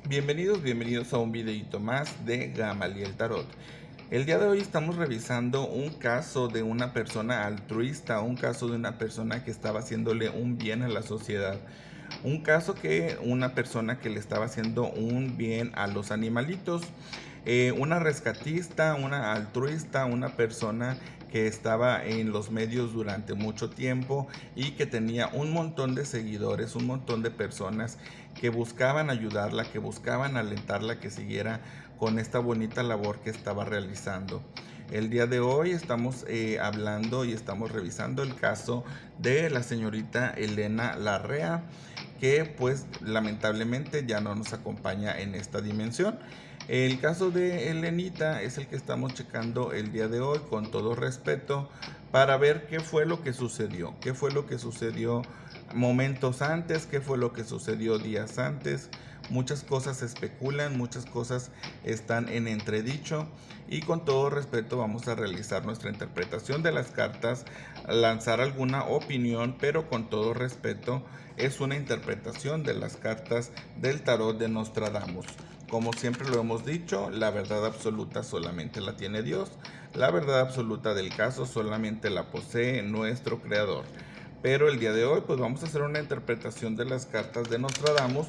Bienvenidos a un videito más de Gamaliel Tarot. El día de hoy estamos revisando un caso de una persona altruista, un caso de una persona que estaba haciéndole un bien a la sociedad. Un caso que una persona que le estaba haciendo un bien a los animalitos, una rescatista, una altruista, una persona que estaba en los medios durante mucho tiempo y que tenía un montón de seguidores, un montón de personas que buscaban ayudarla, que buscaban alentarla que siguiera con esta bonita labor que estaba realizando. El día de hoy estamos hablando y estamos revisando el caso de la señorita Elena Larrea, que pues lamentablemente ya no nos acompaña en esta dimensión. El caso de Elenita es el que estamos checando el día de hoy con todo respeto para ver qué fue lo que sucedió, qué fue lo que sucedió momentos antes, qué fue lo que sucedió días antes. Muchas cosas se especulan, muchas cosas están en entredicho y con todo respeto vamos a realizar nuestra interpretación de las cartas, lanzar alguna opinión, pero con todo respeto es una interpretación de las cartas del tarot de Nostradamus. Como siempre lo hemos dicho, la verdad absoluta solamente la tiene Dios, la verdad absoluta del caso solamente la posee nuestro creador. Pero el día de hoy pues vamos a hacer una interpretación de las cartas de Nostradamus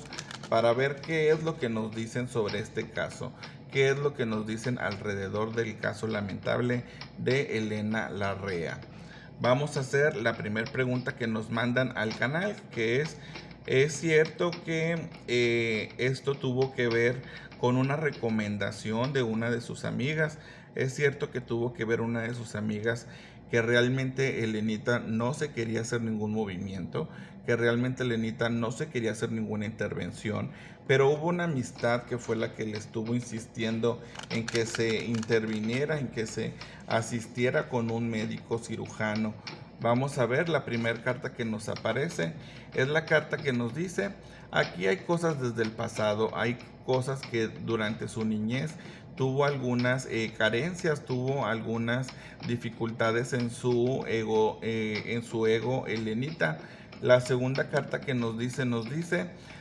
para ver qué es lo que nos dicen sobre este caso, qué es lo que nos dicen alrededor del caso lamentable de Elena Larrea. Vamos a hacer la primera pregunta que nos mandan al canal, que ¿es cierto que esto tuvo que ver con una recomendación de una de sus amigas? ¿Es cierto que tuvo que ver una de sus amigas que realmente Elenita no se quería hacer ningún movimiento, que realmente Elenita no se quería hacer ninguna intervención, pero hubo una amistad que fue la que le estuvo insistiendo en que se interviniera, en que se asistiera con un médico cirujano? Vamos a ver, la primera carta que nos aparece es la carta que nos dice: aquí hay cosas desde el pasado, hay cosas que durante su niñez tuvo algunas carencias, tuvo algunas dificultades en su ego, Elenita. La segunda carta que nos dice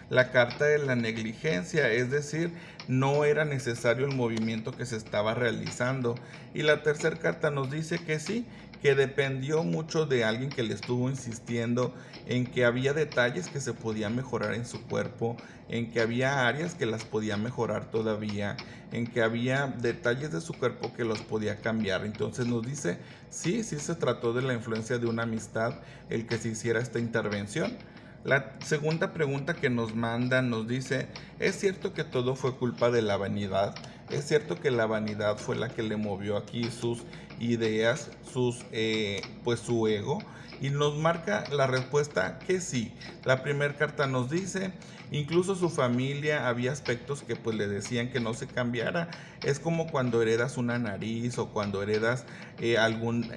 la carta de la negligencia, es decir, no era necesario el movimiento que se estaba realizando. Y la tercera carta nos dice que sí, que dependió mucho de alguien que le estuvo insistiendo en que había detalles que se podían mejorar en su cuerpo, en que había áreas que las podía mejorar todavía, en que había detalles de su cuerpo que los podía cambiar. Entonces nos dice, sí, sí se trató de la influencia de una amistad el que se hiciera esta intervención. La segunda pregunta que nos mandan nos dice: ¿es cierto que todo fue culpa de la vanidad? ¿Es cierto que la vanidad fue la que le movió aquí sus ideas, pues su ego? Y nos marca la respuesta que sí. La primera carta nos dice, incluso su familia había aspectos que pues le decían que no se cambiara. Es como cuando heredas una nariz o cuando heredas algún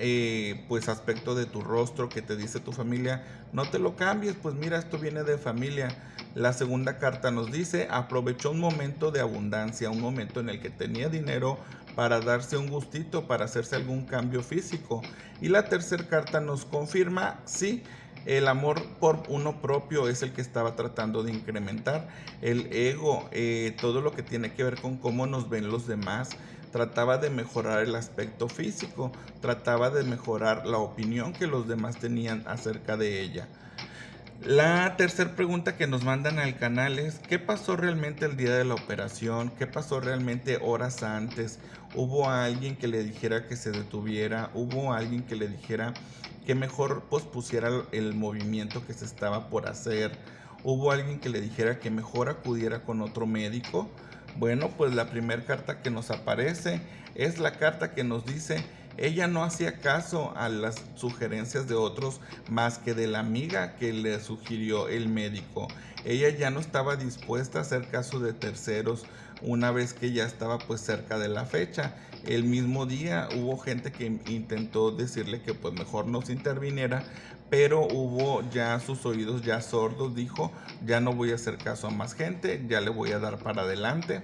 pues aspecto de tu rostro que te dice tu familia, no te lo cambies, pues mira, esto viene de familia. La segunda carta nos dice, aprovechó un momento de abundancia, un momento en el que tenía dinero para darse un gustito, para hacerse algún cambio físico. Y la tercera carta nos confirma, sí, el amor por uno propio es el que estaba tratando de incrementar. El ego, todo lo que tiene que ver con cómo nos ven los demás, trataba de mejorar el aspecto físico, trataba de mejorar la opinión que los demás tenían acerca de ella. La tercera pregunta que nos mandan al canal es: ¿qué pasó realmente el día de la operación? ¿Qué pasó realmente horas antes? ¿Hubo alguien que le dijera que se detuviera? ¿Hubo alguien que le dijera que mejor pospusiera el movimiento que se estaba por hacer? ¿Hubo alguien que le dijera que mejor acudiera con otro médico? Bueno, pues la primera carta que nos aparece es la carta que nos dice: ella no hacía caso a las sugerencias de otros más que de la amiga que le sugirió el médico. Ella ya no estaba dispuesta a hacer caso de terceros una vez que ya estaba pues cerca de la fecha. El mismo día hubo gente que intentó decirle que pues mejor no se interviniera, pero hubo ya sus oídos ya sordos, dijo, ya no voy a hacer caso a más gente, ya le voy a dar para adelante.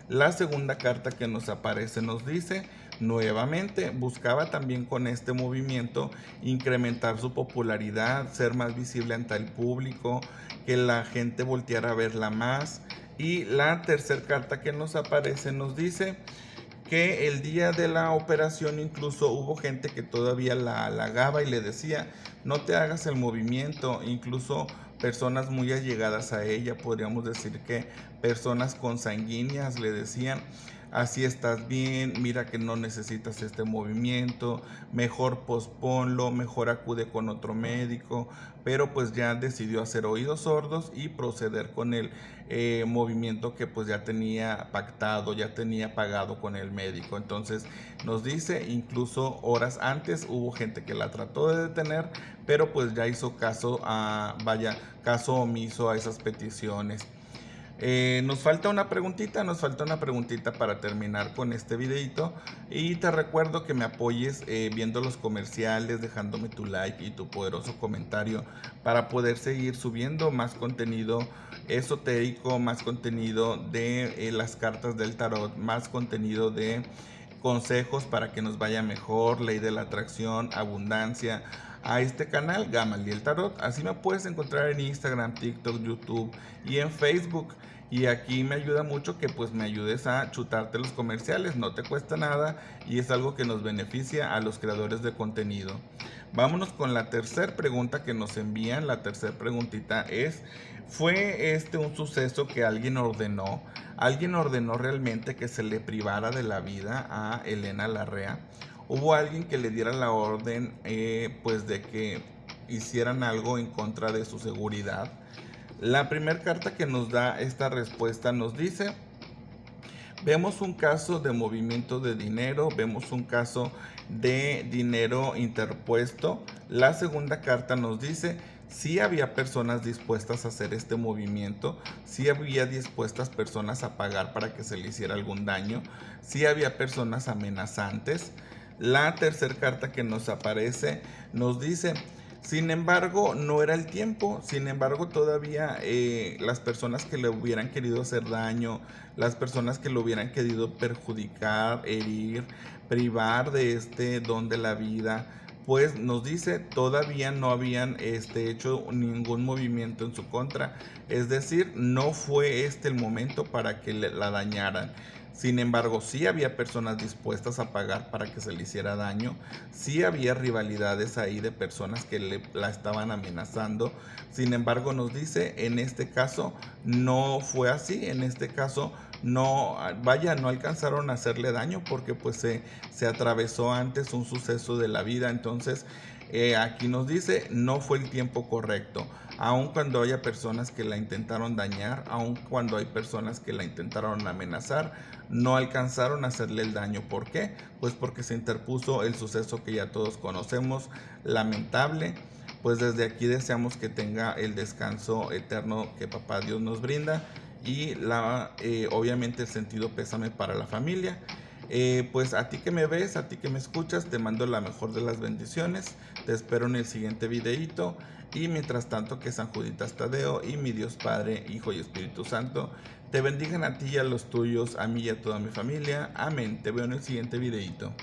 La segunda carta que nos aparece nos dice, nuevamente, buscaba también con este movimiento incrementar su popularidad, ser más visible ante el público, que la gente volteara a verla más. Y la tercera carta que nos aparece nos dice que el día de la operación incluso hubo gente que todavía la halagaba y le decía, no te hagas el movimiento, incluso personas muy allegadas a ella, podríamos decir que personas consanguíneas le decían, así estás bien, mira que no necesitas este movimiento, mejor posponlo, mejor acude con otro médico, pero pues ya decidió hacer oídos sordos y proceder con el movimiento que pues ya tenía pactado, ya tenía pagado con el médico. Entonces nos dice, incluso horas antes hubo gente que la trató de detener, pero pues ya hizo caso caso omiso a esas peticiones. Nos falta una preguntita para terminar con este videito y te recuerdo que me apoyes viendo los comerciales, dejándome tu like y tu poderoso comentario para poder seguir subiendo más contenido esotérico, más contenido de las cartas del tarot, más contenido de consejos para que nos vaya mejor, ley de la atracción, abundancia a este canal Gamaliel Tarot. Así me puedes encontrar en Instagram, TikTok, YouTube y en Facebook. Y aquí me ayuda mucho que pues me ayudes a chutarte los comerciales, no te cuesta nada y es algo que nos beneficia a los creadores de contenido. Vámonos con la tercera pregunta que nos envían. La tercera preguntita es, ¿fue este un suceso que alguien ordenó? ¿Alguien ordenó realmente que se le privara de la vida a Elena Larrea? ¿Hubo alguien que le diera la orden pues de que hicieran algo en contra de su seguridad? La primera carta que nos da esta respuesta nos dice, vemos un caso de movimiento de dinero, vemos un caso de dinero interpuesto. La segunda carta nos dice, sí había personas dispuestas a hacer este movimiento, sí había dispuestas personas a pagar para que se le hiciera algún daño, sí había personas amenazantes. La tercera carta que nos aparece nos dice, sin embargo, no era el tiempo. Sin embargo, todavía las personas que le hubieran querido hacer daño, las personas que lo hubieran querido perjudicar, herir, privar de este don de la vida, pues nos dice, todavía no habían hecho ningún movimiento en su contra. Es decir, no fue este el momento para que la dañaran. Sin embargo, sí había personas dispuestas a pagar para que se le hiciera daño, sí había rivalidades ahí de personas que la estaban amenazando. Sin embargo, nos dice, en este caso no fue así, en este caso no, no alcanzaron a hacerle daño porque pues se atravesó antes un suceso de la vida. Entonces, aquí nos dice, no fue el tiempo correcto. Aun cuando haya personas que la intentaron dañar, aun cuando hay personas que la intentaron amenazar, no alcanzaron a hacerle el daño. ¿Por qué? Pues porque se interpuso el suceso que ya todos conocemos, lamentable. Pues desde aquí deseamos que tenga el descanso eterno que Papá Dios nos brinda y obviamente el sentido pésame para la familia. Pues a ti que me ves, a ti que me escuchas, te mando la mejor de las bendiciones. Te espero en el siguiente videito. Y mientras tanto, que San Juditas Tadeo y mi Dios Padre, Hijo y Espíritu Santo te bendigan a ti y a los tuyos, a mí y a toda mi familia. Amén. Te veo en el siguiente videito.